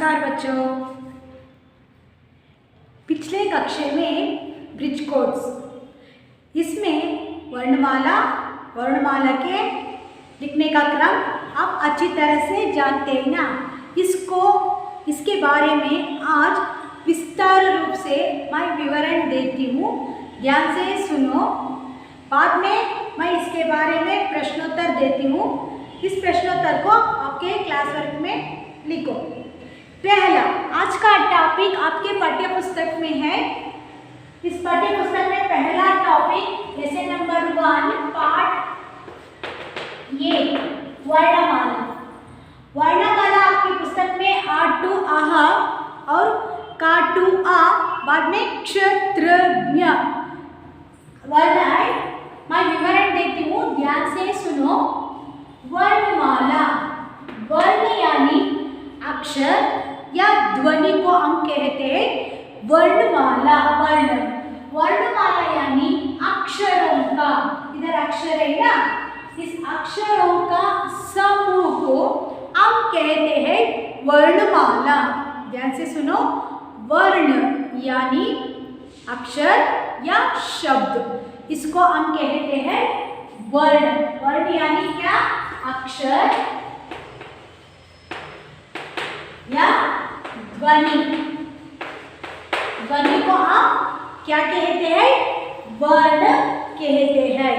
नमस्कार बच्चों। पिछले कक्षा में ब्रिज कोड्स, इसमें वर्णमाला के लिखने का क्रम आप अच्छी तरह से जानते हैं ना। इसके बारे में आज विस्तार रूप से मैं विवरण देती हूँ, ध्यान से सुनो। बाद में मैं इसके बारे में प्रश्नोत्तर देती हूँ। इस प्रश्नोत्तर को आपके क्लास वर्क में लिखो। पहला, आज का टॉपिक आपके पाठ्य पुस्तक में है। इस पाठ्य पुस्तक में पहला टॉपिक लेसन नंबर 1 पार्ट ये वर्णमाला। वर्णमाला आपकी पुस्तक में आ टू आह और का टू आ, बाद में क्षत्रज्ञ वर्ण है। मैं विवरण देती हूँ, ध्यान से सुनो। वर्णमाला, वर्ण यानी अक्षर या ध्वनि को हम कहते हैं वर्णमाला। वर्णमाला यानी अक्षरों का, इधर अक्षर है ना, इस अक्षरों का समूह को हम कहते हैं वर्णमाला। ध्यान से सुनो, वर्ण यानी अक्षर या शब्द, इसको हम कहते हैं वर्ण। वर्ण यानी क्या? अक्षर या ध्वनि। ध्वनि को हम क्या कहते हैं? वर्ण कहते हैं।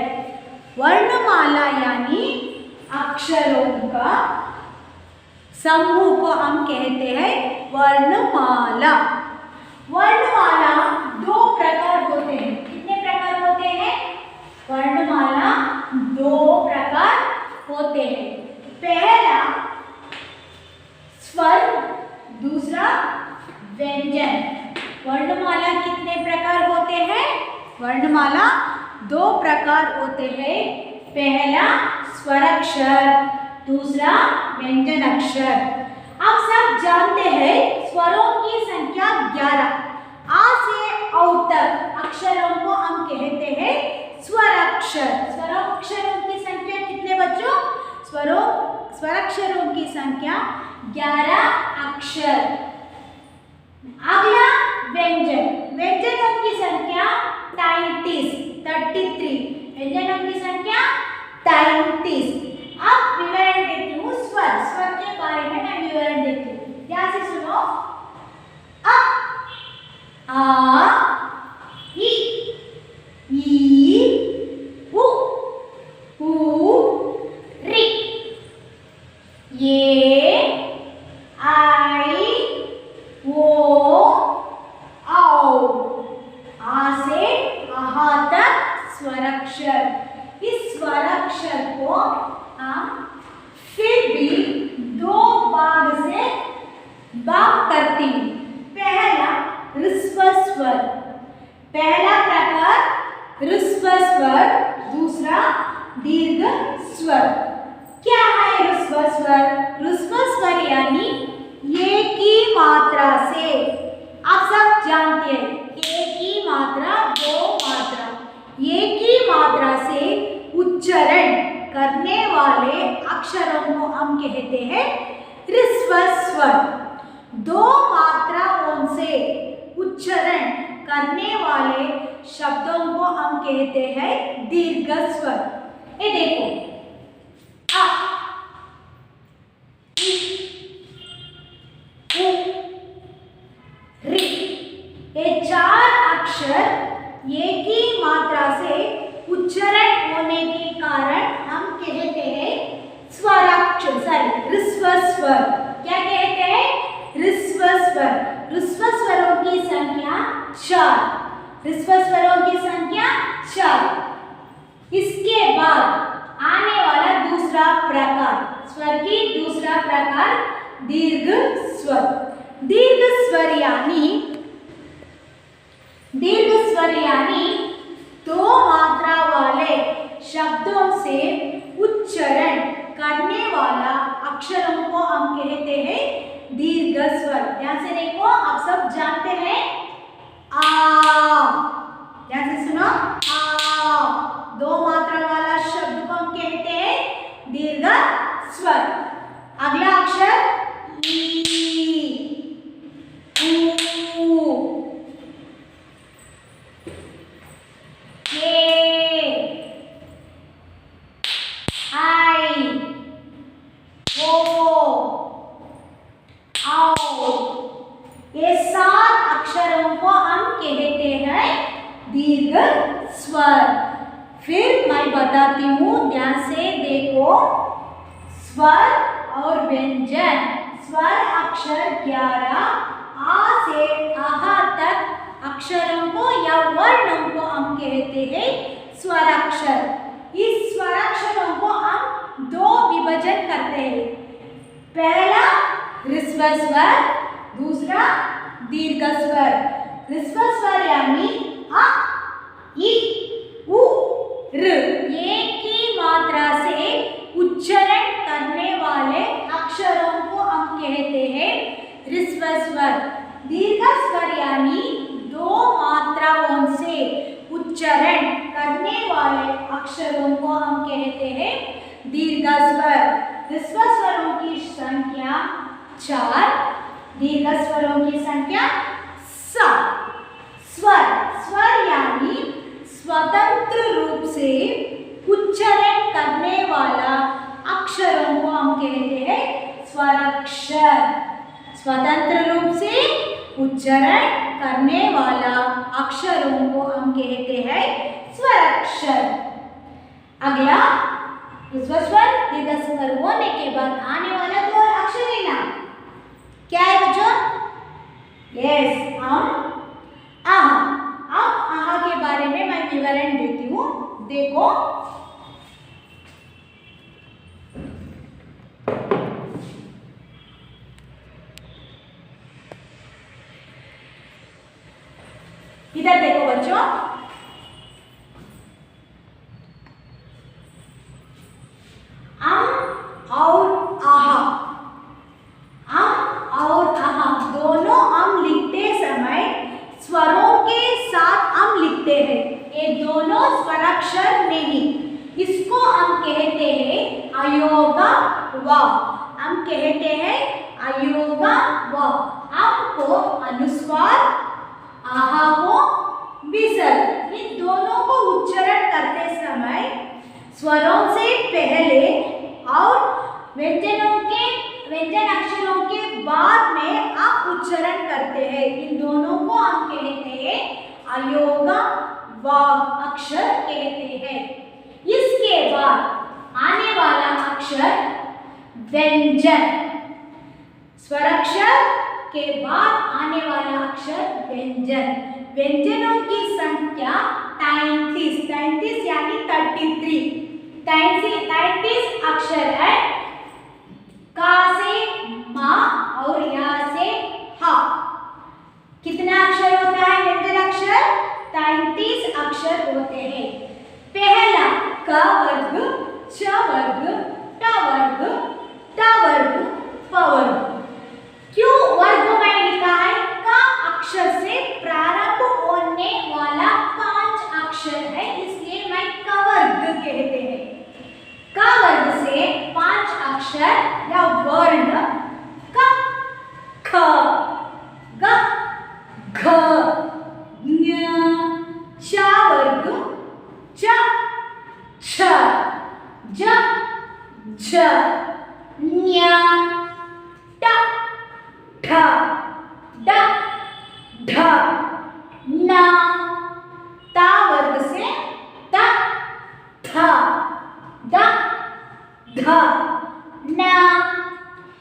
वर्णमाला यानी अक्षरों का समूह को हम कहते हैं वर्णमाला। वर्णमाला दो प्रकार होते हैं। कितने प्रकार होते हैं? वर्णमाला दो प्रकार होते हैं। पहला स्वर, दूसरा व्यंजन। वर्णमाला कितने प्रकार होते हैं? वर्णमाला दो प्रकार होते हैं। पहला स्वराक्षर, दूसरा व्यंजन अक्षर। आप सब जानते हैं स्वरों की संख्या 11। आ से औ तक अक्षरों को हम कहते हैं स्वराक्षर। स्वराक्षरों की संख्या कितने बच्चों? स्वराक्षरों की संख्या 11 अक्षर। अगला व्यंजन। व्यंजनों की संख्या 33। व्यंजनों की संख्या 33। अब विवरण देती हूँ स्वर के बारे में मैं विवरण देती हूँ, ध्यान से सुनो। अ, आ, इ, उ, ऋ, ये, आई, वो, औ। आ से आहा तक स्वराक्षर। इस स्वराक्षर को हम फिर भी दो भाग से भाग करती हूँ। पहला ह्रस्व स्वर, पहला प्रकार ह्रस्व स्वर, दूसरा दीर्घ स्वर। क्या है ह्रस्व स्वर? ह्रस्व स्वर यानी एक ही मात्रा से, आप सब जानते हैं, एक ही मात्रा, दो मात्रा, एक ही मात्रा से उच्चारण करने वाले अक्षरों को हम कहते हैं ह्रस्व स्वर। दो मात्राओं से उच्चारण करने वाले शब्दों को हम कहते हैं दीर्घ स्वर। ये देखो, आ, इ, उ, ऋ, ये चार अक्षर एक ही मात्रा से उच्चारण होने के कारण हम कहते हैं स्वराक्षर, ह्रस्व स्वर। क्या कहते हैं? ह्रस्व स्वर। ह्रस्व स्वरों की संख्या 4। ह्रस्व स्वरों की संख्या 4। इसके बाद आने वाला दूसरा प्रकार, स्वर की दूसरा प्रकार दीर्घ स्वर। दीर्घ स्वर यानी दो मात्रा वाले शब्दों से उच्चारण करने वाला अक्षरों को हम कहते हैं दीर्घ स्वर। ध्यान से देखो, आप सब जानते हैं आ, ध्यान से सुनो, आ, दो मात्रा वाला शब्द को हम कहते हैं दीर्घ स्वर। अगला अक्षर ई, स्वर। फिर मैं बताती हूँ, ध्यान से देखो। स्वर और व्यंजन। स्वर अक्षर 11 आ से आहा तक अक्षरों को या वर्णों को हम कहते हैं स्वराक्षर। इस स्वराक्षरों को हम दो विभाजन करते हैं। पहला ह्रस्व स्वर, दूसरा दीर्घ स्वर। ह्रस्व स्वर यानी अ, इ, उ, ऋ एक ही मात्रा से उच्चारण करने वाले अक्षरों को हम कहते हैं ह्रस्व स्वर। दीर्घ स्वर यानी दो मात्राओं से उच्चारण करने वाले अक्षरों को हम कहते हैं दीर्घ स्वर। ह्रस्व स्वरों की संख्या 4, दीर्घ स्वरों की संख्या 7। स्वर, स्वर यानी स्वतंत्र रूप से उच्चारण करने वाला अक्षरों को हम कहते हैं स्वराक्षर। स्वतंत्र रूप से उच्चारण करने वाला अक्षरों को हम कहते हैं स्वराक्षर। अगला ह्रस्व स्वर दीर्घ स्वर होने के बाद आने वाला तो अक्षर है ना, क्या है बच्चों? यस, आहा। अब आहा के बारे में मैं विवरण देती हूँ, देखो। इधर देखो बच्चों, और आहा, और आहा दोनों लिखते समय स्वरों के साथ लिखते हैं। ये दोनों स्वराक्षर नहीं, इसको हम कहते हैं अयोगा व। हम कहते हैं अयोगा व। आपको अनुस्वार, आहा को विसर्ग, इन दोनों को उच्चारण करते समय स्वरों से पहले और व्यंजन अक्षरों के बाद में आप उच्चारण करते हैं। इन दोनों को हम कहते हैं अयोगा व अक्षर कहते हैं। इसके बाद आने वाला अक्षर व्यंजन। स्वराक्षर के बाद आने वाला अक्षर व्यंजन। व्यंजनों की संख्या 33 यानी 33। 33 अक्षर है। का से मा और या से हा। कितना अक्षर होता है व्यंजन अक्षर? 33 अक्षर होते हैं। पहला क वर्ग, च वर्ग, ट वर्ग, ट वर्ग, प वर्ग। क्यों वर्ग में लिखा है? का अक्षर से प्रारंभ होने वाला 5 अक्षर है, इसलिए मैं क वर्ग कहते हैं। क वर्ग से 5 अक्षर या वर्ण क, ख, ग, घ, ञ, च वर्ग, च, छ, ज, झ, ञ, ट, ठ, ड, ढ, न। ता वर्ग से त, थ, द, ध, न।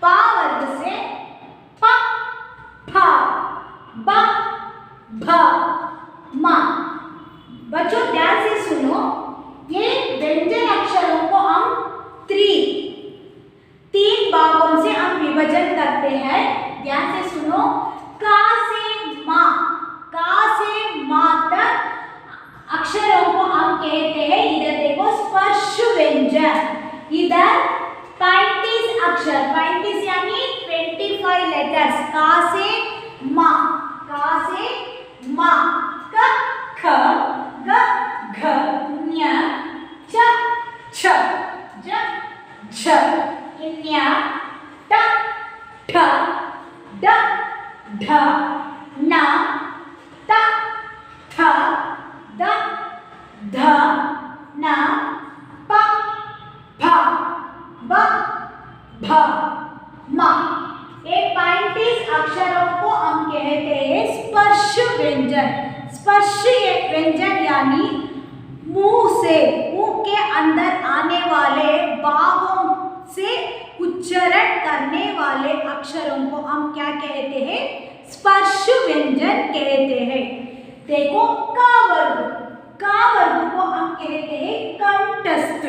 पा वर्ग से प, फ, ब, भ, म। बच्चों ध्यान से सुनो, ये व्यंजन अक्षरों को हम तीन भागों से हम विभाजन करते हैं। ध्यान से सुनो, का से मा तक अक्षरों को हम कहते हैं, इधर देखो स्पर्श व्यंजन। इधर 35 अक्षर, 35 यानी 25 लेटर्स। का से मा, क, ख, ग, घ, ञ, च, छ, ज, झ, ञ, ट, ठ, ड, ढ, न, त, थ, द, ध, न, प, फ, ब, भ, म। ये 35 अक्षरों को हम कहते हैं स्पर्श व्यंजन। स्पर्श व्यंजन यानी मुंह से, मुंह के अंदर आने वाले भागों से उच्चारण करने वाले अक्षरों को हम क्या कहते हैं? स्पर्श व्यंजन कहते हैं। देखो का वर्ग को हम कहते हैं कंठस्थ।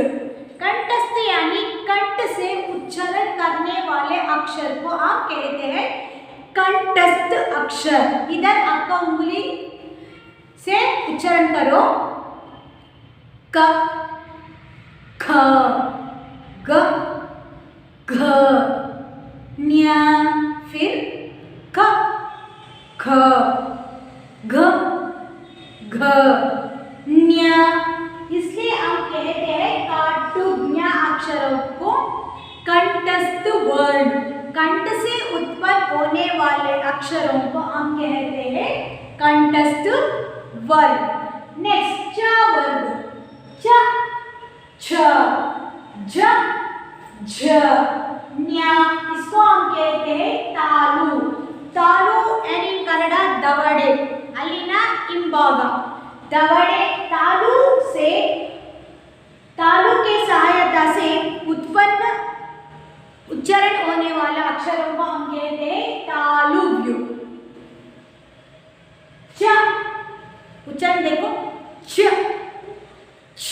कंठस्थ यानी कंठ से उच्चारण करने वाले अक्षर को हम कहते हैं कंठस्थ अक्षर। इधर आपका उंगली से उच्चारण करो, क, ख, ग, घ, न्या, फिर ख, ख, घ, घ, न्या। इसलिए हम कहते हैं काटुज्ञ अक्षरों को कंठस्थ वर्ण। कंठ से उत्पन्न होने वाले अक्षरों को हम कहते हैं कंठस्थ वर्ण। नेक्स्ट च वर्ग, च, छ, झ, झ, न्या। इसको हम कहते हैं तालु। तालु and in Kannada दवड़े, अलिना इंभाग। दवड़े तालु से, तालु के सहायता से उत्पन्न उच्चारण होने वाला अक्षरों को हम कहते हैं तालुव्य। च, उच्चारण देखो, च, छ,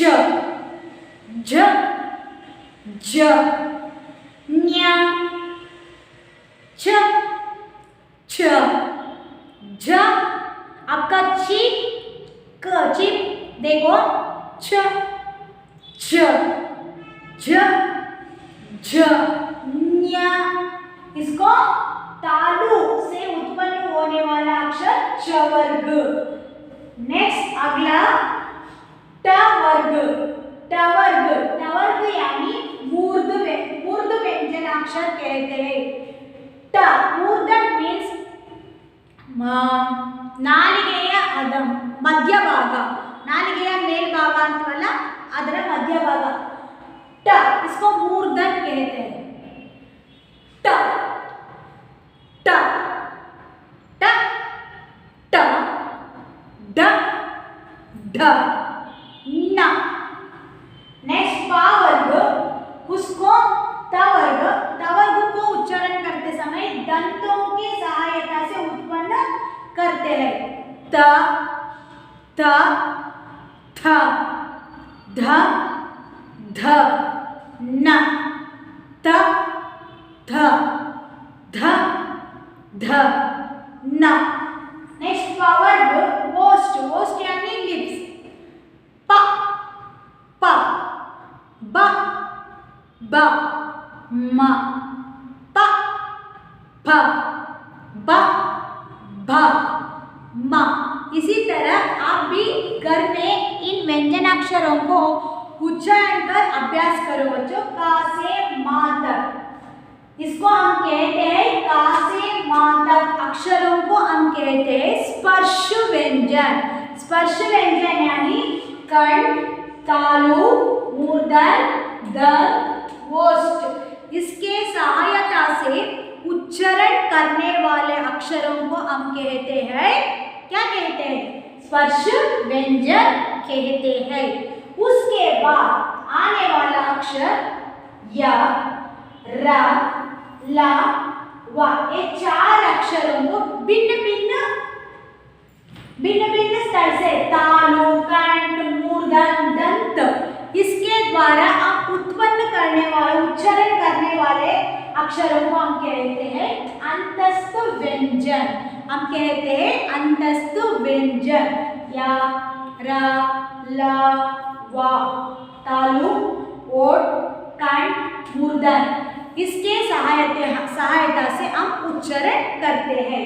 झ, झ, न्या, छ, छ, झ। आपका चिप देखो, छ, छ, झ, झ, न्या। इसको तालु से उत्पन्न होने वाला अक्षर च वर्ग। नेक्स्ट अगला ट वर्ग। ट वर्ग यानी मूर्ध व्यंजन अक्षर कहते हैं। ट मूर्धन मीन्स ನಾಲಿಗೆಯ ಮಧ್ಯಭಾಗ, ನಾಲಿಗೆಯ ಮೇಲ್ಭಾಗ ಅಂತವಲ್ಲ, ಅದರ ಮಧ್ಯಭಾಗ ಟ, इसको मूर्धन कहते हैं। ट, ट, ट, ट, ढ, ढ, न। नेक्स्ट पा वर्ग, उसको त वर्ग को उच्चारण करते समय दंतों की सहायता से उत्पन्न करते हैं। त, थ, थ, ध, ध, न, त, थ, ध, ध, न। नेक्स्ट वर्ग वोस्ट यानी लिप्स। प, प, ब, ब, म, प, फ, ब, भ, म। इसी तरह आप भी घर में इन व्यंजनाक्षरों को उच्चारण कर अभ्यास करो बच्चों। का से मा तक, इसको हम कहते हैं का से मा तक अक्षरों को हम कहते हैं स्पर्श व्यंजन। स्पर्श व्यंजन यानी कंठ, तालु, मूर्धन, दंत, ओष्ठ, इसके सहायता से उच्चारण करने वाले अक्षरों को हम कहते हैं, क्या कहते हैं? स्पर्श व्यंजन कहते हैं। उसके बाद आने वाला अक्षर य, र, ल, व, ये चार अक्षरों को भिन्न भिन्न स्तर से तालु, कंठ, मूर्धन, दंत, इसके द्वारा आप उत्पन्न करने वाले, उच्चारण करने वाले अक्षरों को हम कहते हैं अंतस्थ व्यंजन। हम कहते हैं अंतस्थ व्यंजन। या, र, ल, व, तालु, ओठ, कंठ, मूर्धन, इसके सहायता से हम उच्चारण करते हैं।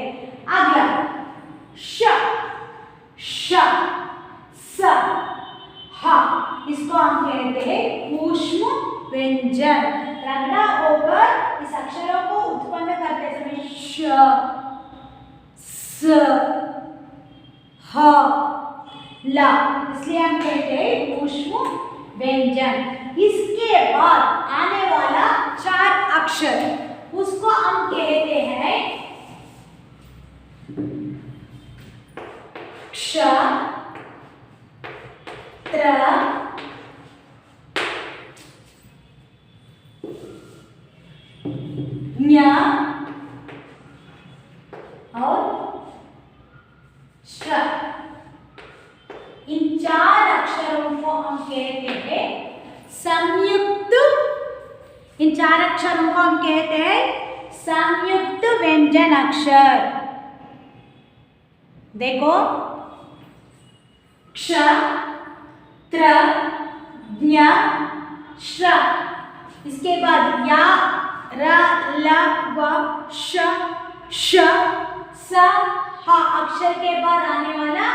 अगला श, श, स, ह, इसको हम कहते हैं ऊष्म व्यंजन। रगड़ा होकर इस अक्षरों को उत्पन्न करते समय श, स, ह, ल, इसलिए हम कहते हैं ऊष्म व्यंजन। इसके बाद आने वाला चार अक्षर, उसको हम कहते हैं क्ष, त्र, ञ और श। इन 4 अक्षरों को हम कहते हैं संयुक्त। इन 4 अक्षरों को हम कहते हैं संयुक्त व्यंजन अक्षर। देखो, क्ष, त्र, ज्ञ, श्र। इसके बाद या, र, ल, व, श, श, स, ह अक्षर के बाद आने वाला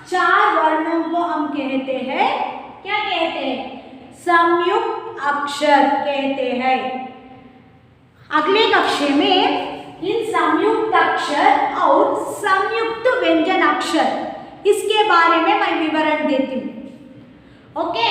4 वर्णों को हम कहते हैं, क्या कहते हैं? संयुक्त अक्षर कहते हैं। अगले कक्षा में इन संयुक्त अक्षर और संयुक्त व्यंजन अक्षर इसके बारे में मैं विवरण देती हूँ। ओके,